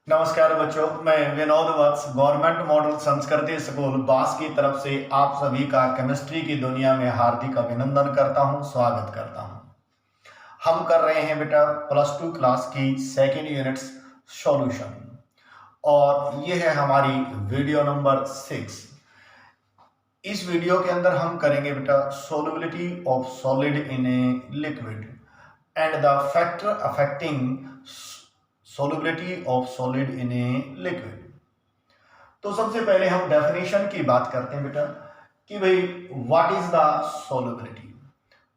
नमस्कार बच्चों, मैं विनोद वत्स गवर्नमेंट मॉडल संस्कृति स्कूल बास की तरफ से आप सभी का केमिस्ट्री की दुनिया में हार्दिक अभिनंदन करता हूं, स्वागत करता हूं। हम कर रहे हैं बेटा +2 क्लास की सेकेंड यूनिट्स सॉल्यूशन और ये है हमारी वीडियो नंबर 6। इस वीडियो के अंदर हम करेंगे बेटा solubility of solid in a liquid and the factor affecting solubility of solid in a liquid। तो सबसे पहले हम डेफिनेशन की बात करते हैं बेटा कि भाई व्हाट इज द सॉल्युबिलिटी।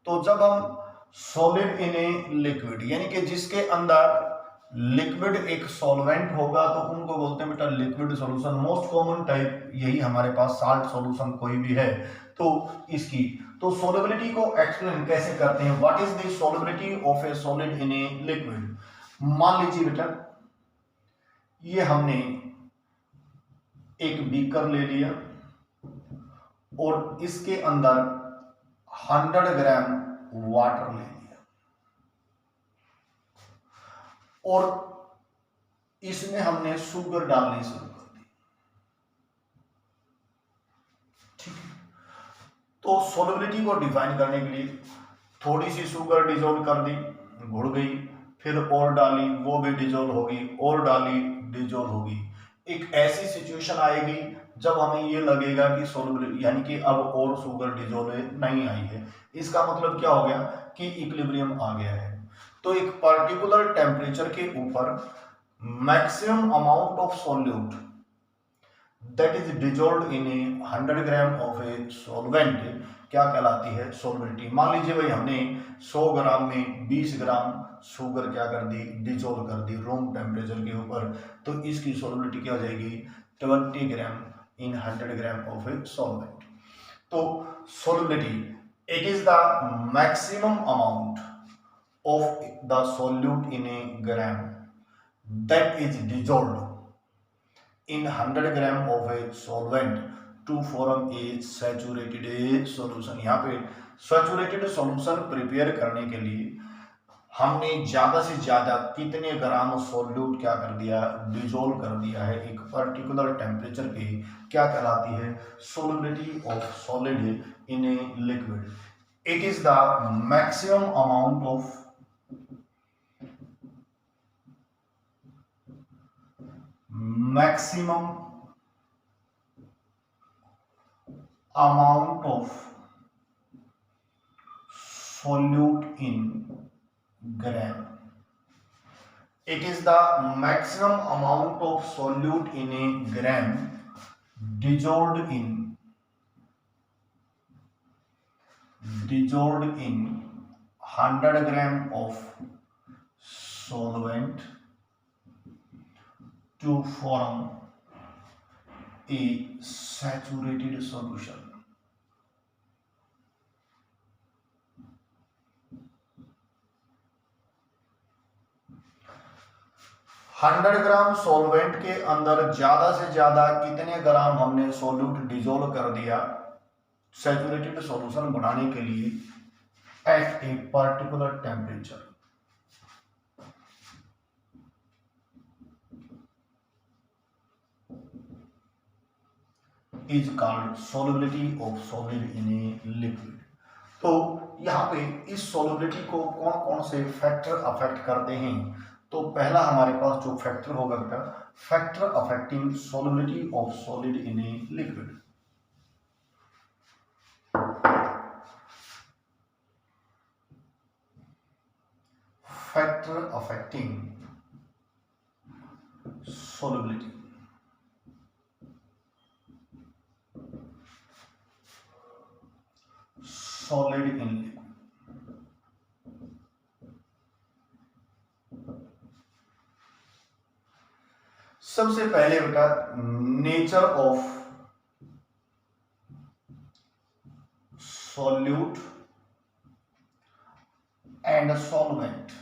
तो जब हम सॉलिड इन ए लिक्विड यानी कि जिसके अंदर लिक्विड एक सॉल्वेंट होगा तो उनको बोलते हैं बेटा liquid solution. Most common type यही हमारे पास साल्ट सॉल्यूशन कोई भी है तो इसकी। तो सॉल्युबिलिटी को एक्सप्लेन कैसे करते हैं, what is the solubility of A solid in a liquid. मान लीजिए बेटा ये हमने एक बीकर ले लिया और इसके अंदर 100 ग्राम वाटर ले लिया और इसमें हमने शुगर डालनी शुरू कर दी। ठीक है, तो सॉल्युबिलिटी को डिफाइन करने के लिए थोड़ी सी शुगर डिजोल्व कर दी, घुल गई, फिर और डाली वो भी डिजोल्व होगी, और डाली डिजोल्व होगी। एक ऐसी सिचुएशन आएगी जब हमें ये लगेगा कि सॉल्युबिलिटी यानी कि अब और शुगर डिजोल्व नहीं आई है। इसका मतलब क्या हो गया कि इक्विलिब्रियम आ गया है। तो एक पर्टिकुलर टेम्परेचर के ऊपर maximum amount of solute that is dissolved in A 100 gram of a solvent क्या कहलाती है, सॉल्युबिलिटी। मान लीजिए भाई हमने 100 ग्राम में 20 ग्राम शुगर क्या कर दी, डिजोल्व कर दी रूम टेम्परेचर के ऊपर, तो इसकी सॉल्युबिलिटी क्या हो जाएगी 20 gram in 100 gram of a solvent. तो solubility it is the maximum amount of the solute in a gram that is dissolved in 100 gram of a solvent to form a saturated solution. यहाँ पे saturated solution prepare करने के लिए हमने ज्यादा से ज्यादा कितने ग्राम सॉल्यूट क्या कर दिया, डिजोल्व कर दिया है एक पर्टिकुलर टेम्परेचर पे, क्या कहलाती है solubility of solid in a liquid. It is the maximum amount of maximum amount of solute in gram। it is the maximum amount of solute in a gram dissolved in 100 gram of solvent to form a saturated solution। 100 gram solvent के अंदर ज्यादा से ज्यादा कितने ग्राम हमने solute dissolve कर दिया saturated solution बनाने के लिए at a particular temperature is called solubility of solid in a liquid. तो यहाँ पे इस सॉल्युबिलिटी को कौन कौन से फैक्टर अफेक्ट करते हैं। तो पहला हमारे पास जो फैक्टर होगा बेटा factor affecting solubility of solid in a liquid. Factor affecting solubility solid in liquid। सबसे पहले बेटा nature of solute and solvent,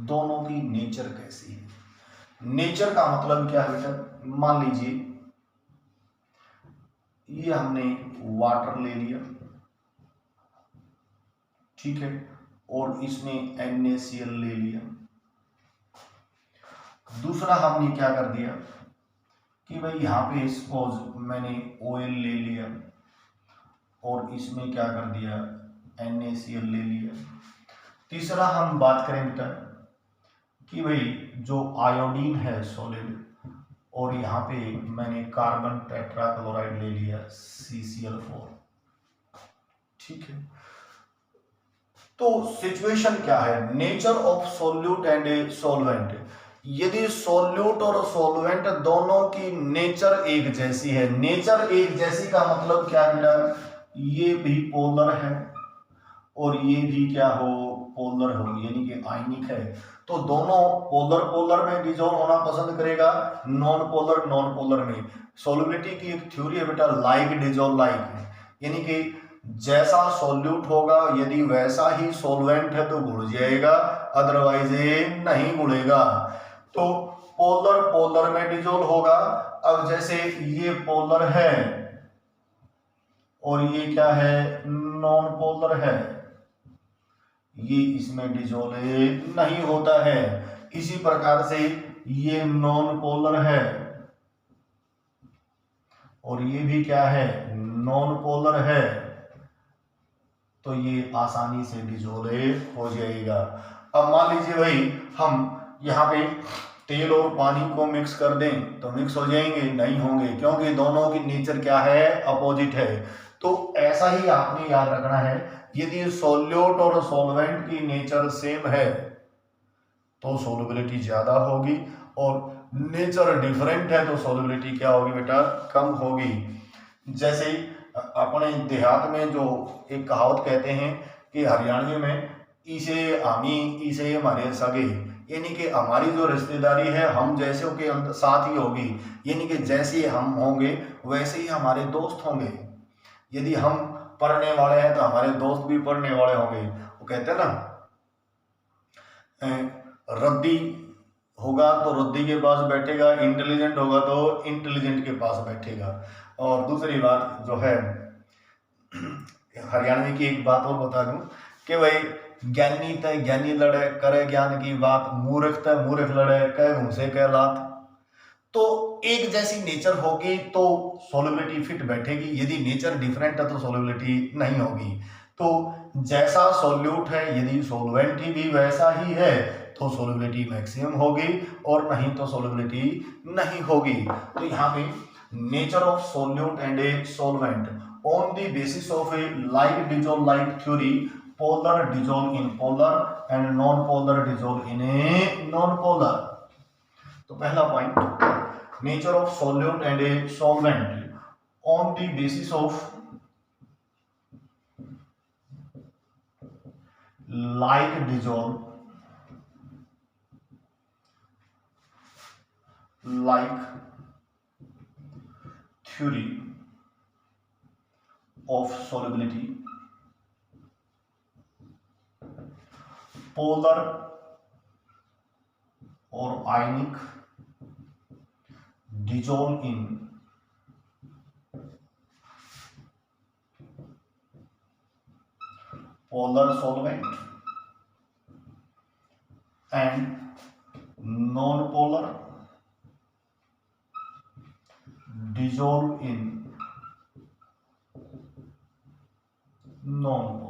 दोनों की नेचर कैसी है। नेचर का मतलब क्या है बेटा, मान लीजिए ये हमने वाटर ले लिया, ठीक है, और इसमें NaCl ले लिया, दूसरा हमने क्या कर दिया कि भाई यहाँ पे सपोज मैंने OL ले लिया और इसमें क्या कर दिया NaCl ले लिया। तीसरा हम बात करें बेटा कि भाई जो आयोडीन है सॉलिड और यहाँ पे मैंने कार्बन टेट्राक्लोराइड ले लिया CCl4, ठीक है। तो सिचुएशन क्या है, nature of solute and solvent. यदि सॉल्यूट और सॉल्वेंट दोनों की नेचर एक जैसी है, नेचर एक जैसी का मतलब क्या बेटा, ये भी पोलर है और ये भी क्या हो, पोलर हो, यानी कि आयनिक है, तो दोनों पोलर पोलर में डिजोल्व होना पसंद करेगा, नॉन पोलर में। सॉल्युबिलिटी की एक थ्योरी है बेटा, लाइक डिजोल्व लाइक, यानी कि जैसा सॉल्यूट होगा यदि वैसा ही सॉल्वेंट है तो घुल जाएगा, अदरवाइज नहीं घुलेगा। तो पोलर पोलर में डिजोल्व होगा। अब जैसे ये पोलर है और ये क्या है, नॉन पोलर है, ये इसमें डिजोल्व नहीं होता है। इसी प्रकार से ये नॉन पोलर है और ये भी क्या है, नॉन पोलर है, तो ये आसानी से डिजोल्व हो जाएगा। अब मान लीजिए भाई हम यहाँ पे तेल और पानी को मिक्स कर दें तो मिक्स हो जाएंगे, नहीं होंगे, क्योंकि दोनों की नेचर क्या है, अपोजिट है। तो ऐसा ही आपने याद रखना है, यदि सॉल्यूट और सॉल्वेंट की नेचर सेम है तो सॉल्युबिलिटी ज्यादा होगी, और नेचर डिफरेंट है तो सॉल्युबिलिटी क्या होगी बेटा, कम होगी। जैसे अपने देहात में जो एक कहावत कहते हैं कि हरियाणवी में इसे आमी इसे हमारे सगे, यानी कि हमारी जो रिश्तेदारी है हम जैसे के साथ ही होगी, यानी कि जैसे हम होंगे वैसे ही हमारे दोस्त होंगे। यदि हम पढ़ने वाले हैं तो हमारे दोस्त भी पढ़ने वाले होंगे। वो कहते हैं ना, रद्दी होगा तो रद्दी के पास बैठेगा, इंटेलिजेंट होगा तो इंटेलिजेंट के पास बैठेगा। और दूसरी बात जो है, हरियाणवी की एक बात और बता दूं कि भाई ज्ञानी तय ज्ञानी लड़े करे ज्ञान की बात, मूर्ख तय मूर्ख लड़े कह घूसे कह लात। तो एक जैसी नेचर होगी तो सॉल्युबिलिटी फिट बैठेगी, यदि नेचर डिफरेंट है तो सॉल्युबिलिटी नहीं होगी। तो जैसा सॉल्यूट है यदि सॉल्वेंट ही भी वैसा ही है तो सॉल्युबिलिटी मैक्सिमम होगी, और नहीं तो सॉल्युबिलिटी नहीं होगी। तो यहाँ पे nature of solute and a solvent on the basis of a like dissolve like theory, polar dissolve in polar and non-polar dissolve in a non-polar। तो पहला point, nature of solute and a solvent on the basis of like dissolve like theory of solubility, polar or ionic dissolve in polar solvent and non-polar dissolve in non-polar।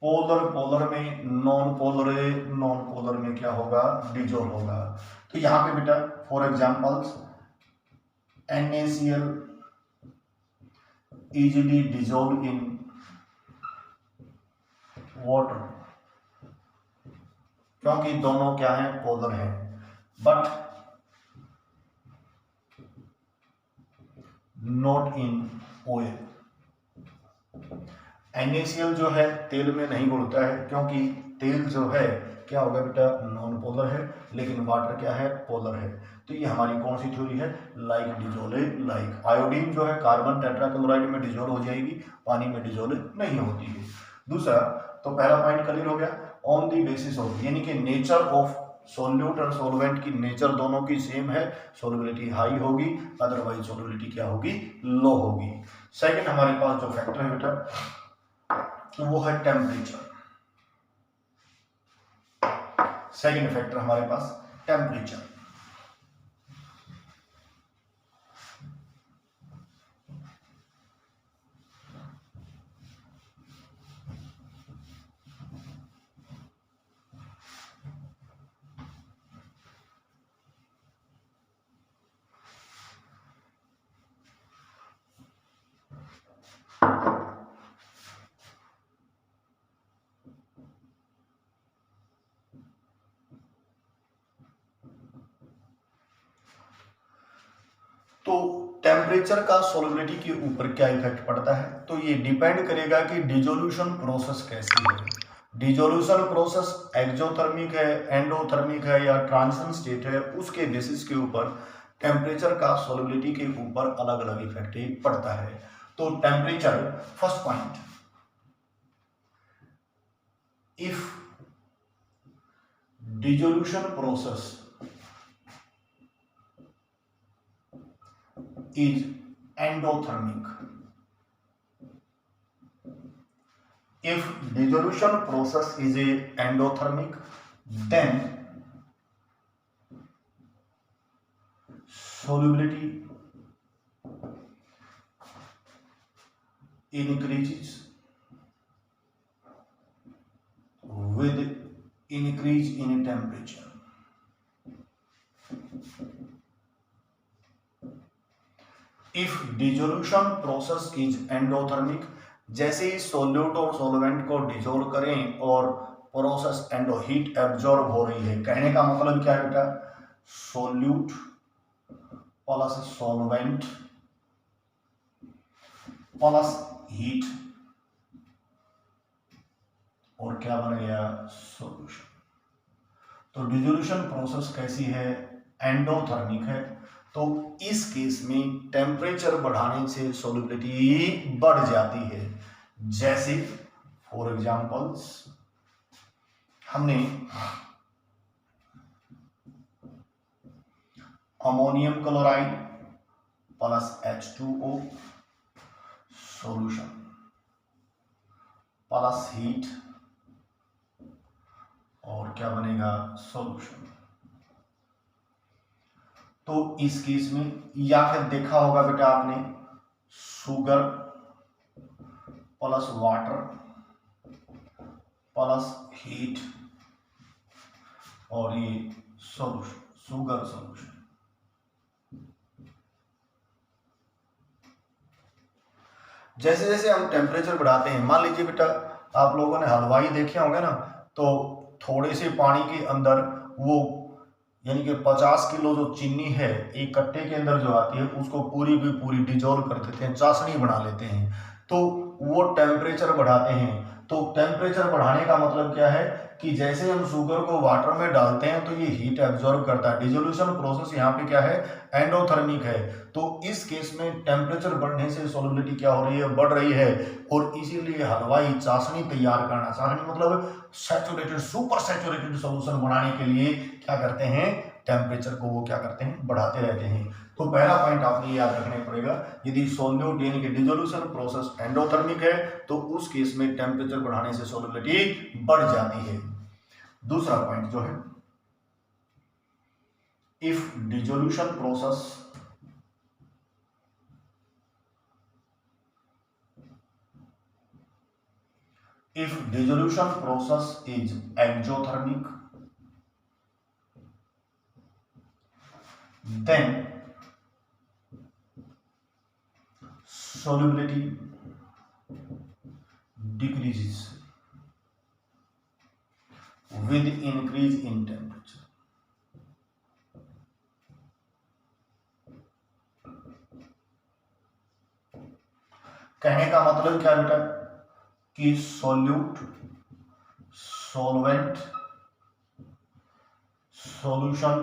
Polar polar में non polar में क्या होगा, dissolve होगा। तो यहाँ पे बेटा for examples NaCl easily dissolve in water, क्योंकि दोनों क्या है, पोलर है। But not in oil. NaCl जो है तेल में नहीं घुलता है, क्योंकि तेल जो है क्या होगा बेटा, नॉन पोलर है, लेकिन वाटर क्या है, पोलर है। तो ये हमारी कौन सी थ्योरी है, लाइक डिजोल्व लाइक। आयोडीन जो है कार्बन टेट्राक्लोराइड में डिजोल्व हो जाएगी, पानी में डिजोल्व नहीं होती है। दूसरा, तो पहला पॉइंट क्लियर हो गया, ऑन द बेसिस ऑफ, यानी कि नेचर ऑफ सॉल्यूट और सॉल्वेंट की नेचर दोनों की सेम है, सॉल्युबिलिटी हाई होगी, अदरवाइज सॉल्युबिलिटी क्या होगी, लो होगी। सेकंड हमारे पास जो फैक्टर है बेटा वो है टेम्परेचर। सेकंड फैक्टर हमारे पास टेम्परेचर। तो टेम्परेचर का सॉल्युबिलिटी के ऊपर क्या इफेक्ट पड़ता है, तो ये डिपेंड करेगा कि डिसोल्यूशन प्रोसेस कैसी है। डिसोल्यूशन प्रोसेस एक्सोथर्मिक है, एंडोथर्मिक है या ट्रांजिशन स्टेट है, उसके बेसिस के ऊपर टेम्परेचर का सॉल्युबिलिटी के ऊपर अलग अलग इफेक्ट पड़ता है। तो temperature, first point, if dissolution process is endothermic. If dissolution process is a endothermic, then solubility increases with increase in temperature. If dissolution process is endothermic, जैसे ही सोल्यूट और सोलवेंट को डिसोल्व करें और प्रोसेस एंडो, हीट एब्जॉर्ब हो रही है। कहने का मतलब क्या है बेटा, solute plus solvent plus heat और क्या बन गया, सॉल्यूशन। तो डिसोल्यूशन प्रोसेस कैसी है, एंडोथर्मिक है। तो इस केस में टेम्परेचर बढ़ाने से सॉल्युबिलिटी बढ़ जाती है। जैसे फॉर एग्जांपल्स, हमने ammonium chloride plus H2O solution plus heat और क्या बनेगा, सॉल्यूशन। तो इस केस में, या फिर देखा होगा बेटा आपने, sugar plus water plus heat और ये सॉल्यूशन, शुगर सॉल्यूशन। जैसे जैसे हम टेम्परेचर बढ़ाते हैं, मान लीजिए बेटा आप लोगों ने हलवाई देखे होंगे ना, तो थोड़े से पानी के अंदर वो यानी कि 50 किलो जो चीनी है एक कट्टे के अंदर जो आती है, उसको पूरी की पूरी डिजोल्व कर देते हैं, चाशनी बना लेते हैं, तो वो टेम्परेचर बढ़ाते हैं। तो टेम्परेचर बढ़ाने का मतलब क्या है कि जैसे हम शुगर को वाटर में डालते हैं तो ये हीट एब्जॉर्ब करता है। डिसोल्यूशन प्रोसेस यहाँ पे क्या है, एंडोथर्मिक है। तो इस केस में टेम्परेचर बढ़ने से सॉल्युबिलिटी क्या हो रही है, बढ़ रही है। और इसीलिए हलवाई चाशनी तैयार करना, चाशनी मतलब सैचुरेटेड, सुपर सैचुरेटेड सॉल्यूशन बनाने के लिए क्या करते हैं, टेम्परेचर को वो क्या करते हैं, बढ़ाते रहते हैं। तो पहला पॉइंट आपने याद रखना पड़ेगा, यदि सॉल्यूट यानी कि डिसोल्यूशन प्रोसेस एंडोथर्मिक है तो उस केस में टेम्परेचर बढ़ाने से सॉल्युबिलिटी बढ़ जाती है। दूसरा पॉइंट जो है, if dissolution process is exothermic, then solubility decreases with increase in temperature. कहने का मतलब क्या बेटा कि सॉल्यूट, सॉल्वेंट, सॉल्यूशन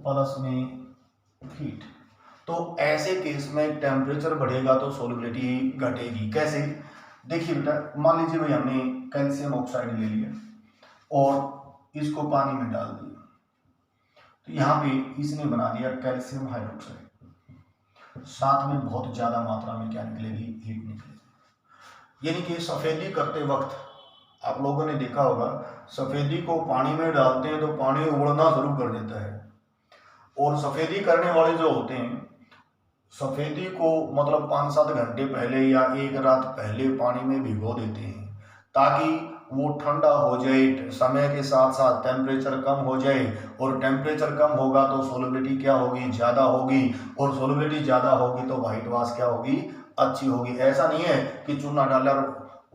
प्लस में हीट, तो ऐसे केस में टेम्परेचर बढ़ेगा तो सॉल्युबिलिटी घटेगी। कैसे, देखिए बेटा मान लीजिए भाई हमने कैल्शियम ऑक्साइड ले लिया और इसको पानी में डाल दिया, तो यहाँ पे इसने बना दिया कैल्शियम हाइड्रोक्साइड, साथ में बहुत ज्यादा मात्रा में क्या निकलेगी, हीट निकलेगी। यानी कि सफेदी करते वक्त आप लोगों ने देखा होगा, सफेदी को पानी में डालते हैं तो पानी उबलना शुरू कर देता है, और सफेदी करने वाले जो होते हैं, सफेदी को मतलब 5-7 घंटे पहले या एक रात पहले पानी में भिगो देते हैं, ताकि वो ठंडा हो जाए, समय के साथ साथ टेम्परेचर कम हो जाए, और टेम्परेचर कम होगा तो सोलिबिलिटी क्या होगी, ज़्यादा होगी, और सोलिबिलिटी ज़्यादा होगी तो व्हाइट वाश क्या होगी, अच्छी होगी। ऐसा नहीं है कि चूना डाला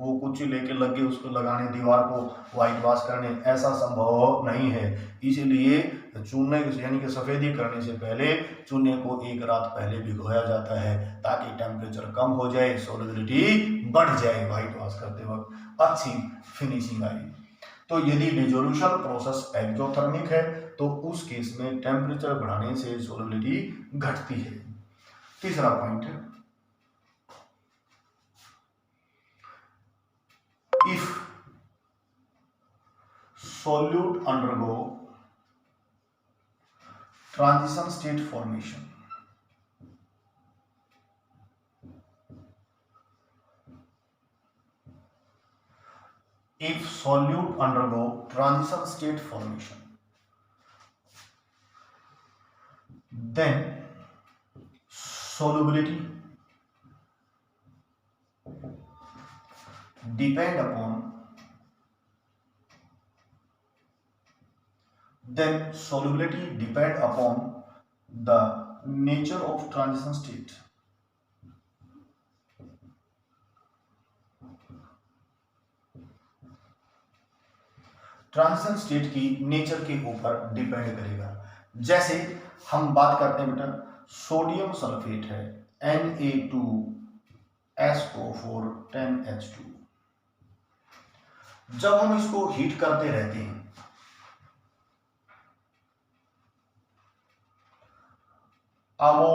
वो कुछ ही लेके लग गए उसको लगाने, दीवार को व्हाइट वाश करने, ऐसा संभव नहीं है। इसीलिए चूने यानी कि सफेदी करने से पहले चूने को एक रात पहले भिगोया जाता है, ताकि टेम्परेचर कम हो जाए, सोलिबिलिटी बढ़ जाए, व्हाइट वॉश करते वक्त अच्छी फिनिशिंग आई। तो यदि डिसोल्यूशन प्रोसेस एक्जोथर्मिक है तो उस केस में टेम्परेचर बढ़ाने से सोलिबिलिटी घटती है। तीसरा पॉइंट है, if solute undergo transition state formation, if solute undergo transition state formation, then solubility depend upon the nature of transition state. Transition state की नेचर के ऊपर डिपेंड करेगा। जैसे हम बात करते हैं बेटा, सोडियम सल्फेट है Na2SO4 10H2, जब हम इसको हीट करते रहते हैं अब वो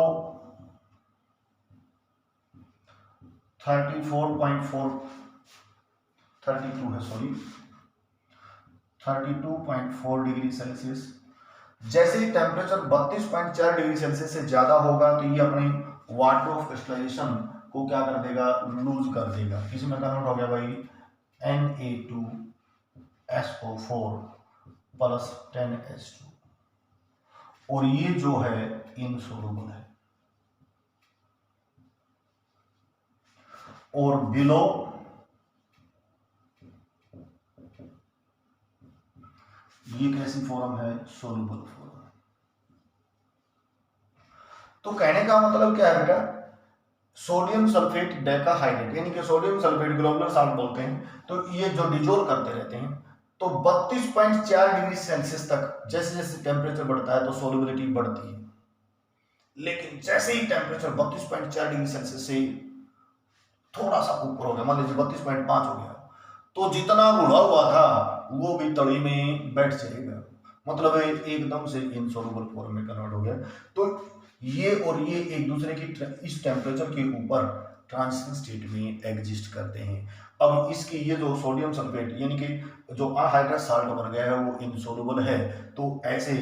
32.4 डिग्री सेल्सियस, जैसे ही टेम्परेचर 32.4 डिग्री सेल्सियस से ज्यादा होगा तो ये अपनी वाटर ऑफ क्रिस्टलाइजेशन को क्या कर देगा, लूज कर देगा। इसमें कन्वर्ट हो गया भाई Na2SO4 प्लस 10H2, और ये जो है इनसोलुबल है। और बिलो ये कैसी फॉर्म है, सोलुबल फॉर्म। तो कहने का मतलब क्या है बेटा, सोडियम सल्फेट डेकाहाइड्रेट यानी कि सोडियम सल्फेट ग्लोबुलर साल्ट बोलते हैं, तो ये जो डिजोल्व करते रहते हैं तो 32.4 डिग्री सेल्सियस तक जैसे जैसे टेम्परेचर बढ़ता है तो सोलिबिलिटी बढ़ती है। लेकिन जैसे ही टेम्परेचर 32.4 डिग्री सेल्सियस से थोड़ा सा ऊपर हो गया, मान लीजिए 32.5 हो गया, तो जितना घुला हुआ था वो भी तली में बैठ जाएगा, मतलब एकदम से इनसोलुबल फॉर्म में कन्वर्ट हो गया। तो ये और ये एक दूसरे की इस टेम्परेचर के ऊपर ट्रांजिशन स्टेट में एग्जिस्ट करते हैं। अब इसकी ये जो सोडियम सल्फेट यानी कि जो अनहाइड्रस साल्ट बन गया है वो इनसोलुबल है, तो ऐसे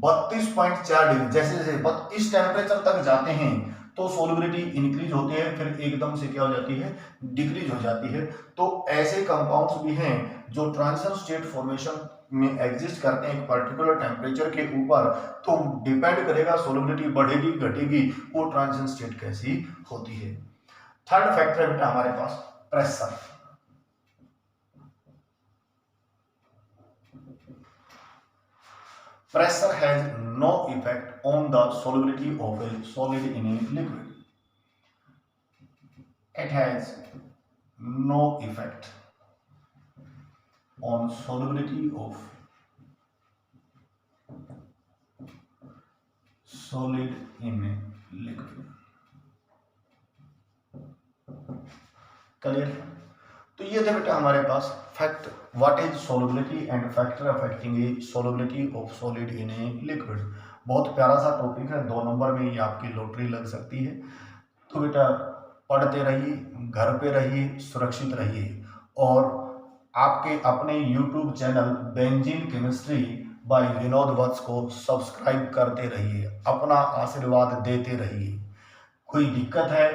32.4 डिग्री जैसे जैसे इस टेम्परेचर तक जाते हैं तो सोलिबिलिटी इंक्रीज होती है, फिर एकदम से क्या हो जाती है, डिक्रीज हो जाती है। तो ऐसे कंपाउंड्स भी हैं जो ट्रांजिशन स्टेट फॉर्मेशन में एग्जिस्ट करते हैं एक पर्टिकुलर टेम्परेचर के ऊपर, तो डिपेंड करेगा सोलिबिलिटी बढ़ेगी घटेगी, वो ट्रांजिशन स्टेट कैसी होती है। थर्ड फैक्टर है बेटा हमारे पास pressure. Pressure has no effect on the solubility of a solid in a liquid. It has no effect on solubility of solid in a liquid. Clear? तो ये थे बेटा हमारे पास fact what is solubility and factor affecting a solubility of solid in a liquid. बहुत प्यारा सा topic है, 2 नंबर में ये आपकी लॉटरी लग सकती है। तो बेटा पढ़ते रहिए, घर पे रहिए, सुरक्षित रहिए, और आपके अपने YouTube channel benzene chemistry by Vinod Vats को सब्सक्राइब करते रहिए, अपना आशीर्वाद देते रहिए। कोई दिक्कत है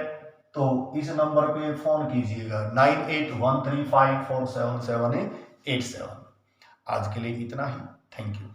तो इस नंबर पे फोन कीजिएगा 9813547787। आज के लिए इतना ही। Thank you.